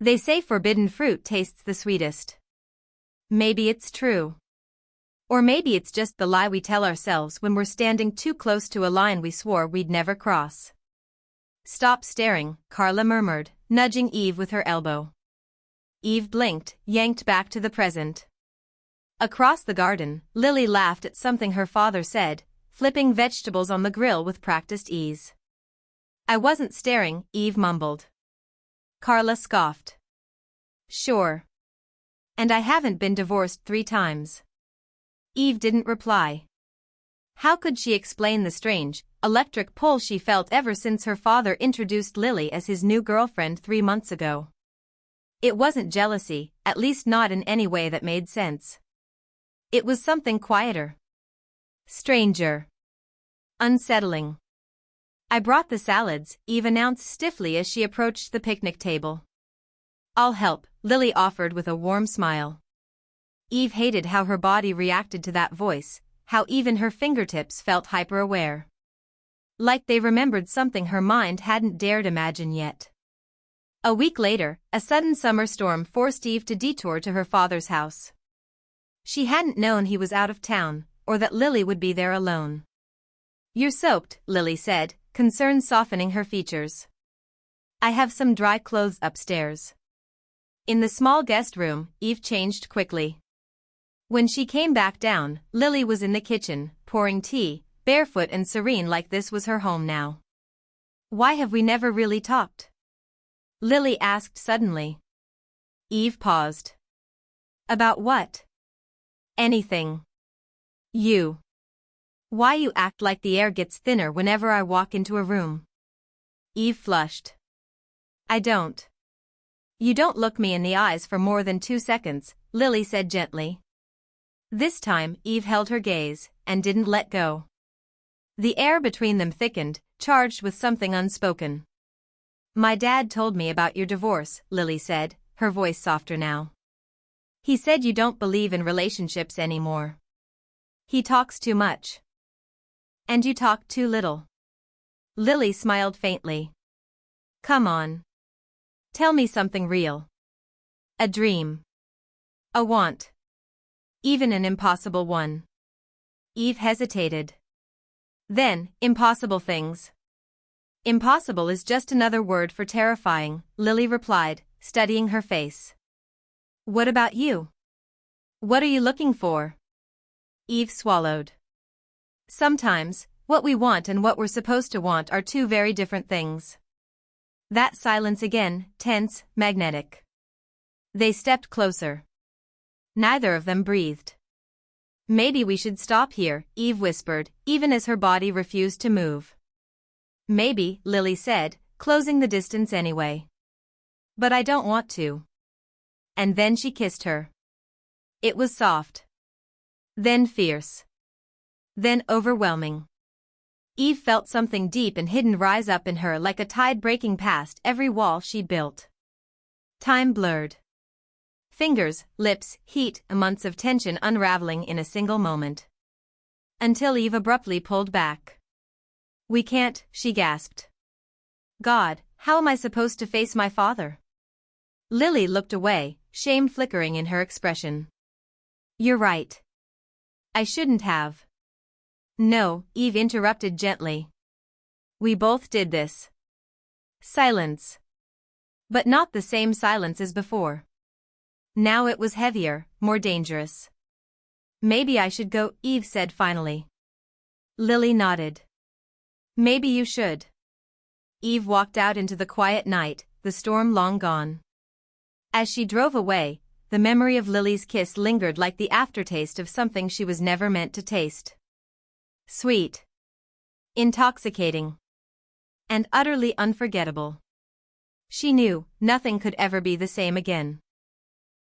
They say forbidden fruit tastes the sweetest. Maybe it's true. Or maybe it's just the lie we tell ourselves when we're standing too close to a line we swore we'd never cross. Stop staring, Carla murmured, nudging Eve with her elbow. Eve blinked, yanked back to the present. Across the garden, Lily laughed at something her father said, flipping vegetables on the grill with practiced ease. I wasn't staring, Eve mumbled. Carla scoffed. Sure. And I haven't been divorced 3 times. Eve didn't reply. How could she explain the strange, electric pull she felt ever since her father introduced Lily as his new girlfriend 3 months ago? It wasn't jealousy, at least not in any way that made sense. It was something quieter. Stranger. Unsettling. I brought the salads, Eve announced stiffly as she approached the picnic table. I'll help, Lily offered with a warm smile. Eve hated how her body reacted to that voice, how even her fingertips felt hyper-aware. Like they remembered something her mind hadn't dared imagine yet. A week later, a sudden summer storm forced Eve to detour to her father's house. She hadn't known he was out of town, or that Lily would be there alone. You're soaked, Lily said, concern softening her features. I have some dry clothes upstairs. In the small guest room, Eve changed quickly. When she came back down, Lily was in the kitchen, pouring tea, barefoot and serene like this was her home now. Why have we never really talked? Lily asked suddenly. Eve paused. About what? Anything. You. Why you act like the air gets thinner whenever I walk into a room. Eve flushed. I don't. You don't look me in the eyes for more than 2 seconds, Lily said gently. This time, Eve held her gaze, and didn't let go. The air between them thickened, charged with something unspoken. My dad told me about your divorce, Lily said, her voice softer now. He said you don't believe in relationships anymore. He talks too much. And you talk too little. Lily smiled faintly. Come on. Tell me something real. A dream. A want. Even an impossible one. Eve hesitated. Then, impossible things. Impossible is just another word for terrifying, Lily replied, studying her face. What about you? What are you looking for? Eve swallowed. Sometimes, what we want and what we're supposed to want are 2 very different things. That silence again, tense, magnetic. They stepped closer. Neither of them breathed. Maybe we should stop here, Eve whispered, even as her body refused to move. Maybe, Lily said, closing the distance anyway. But I don't want to. And then she kissed her. It was soft. Then fierce. Then overwhelming. Eve felt something deep and hidden rise up in her like a tide breaking past every wall she'd built. Time blurred. Fingers, lips, heat, months of tension unraveling in a single moment. Until Eve abruptly pulled back. We can't, she gasped. God, how am I supposed to face my father? Lily looked away, shame flickering in her expression. You're right. I shouldn't have. No, Eve interrupted gently. We both did this. Silence. But not the same silence as before. Now it was heavier, more dangerous. Maybe I should go, Eve said finally. Lily nodded. Maybe you should. Eve walked out into the quiet night, the storm long gone. As she drove away, the memory of Lily's kiss lingered like the aftertaste of something she was never meant to taste. Sweet. Intoxicating. And utterly unforgettable. She knew nothing could ever be the same again.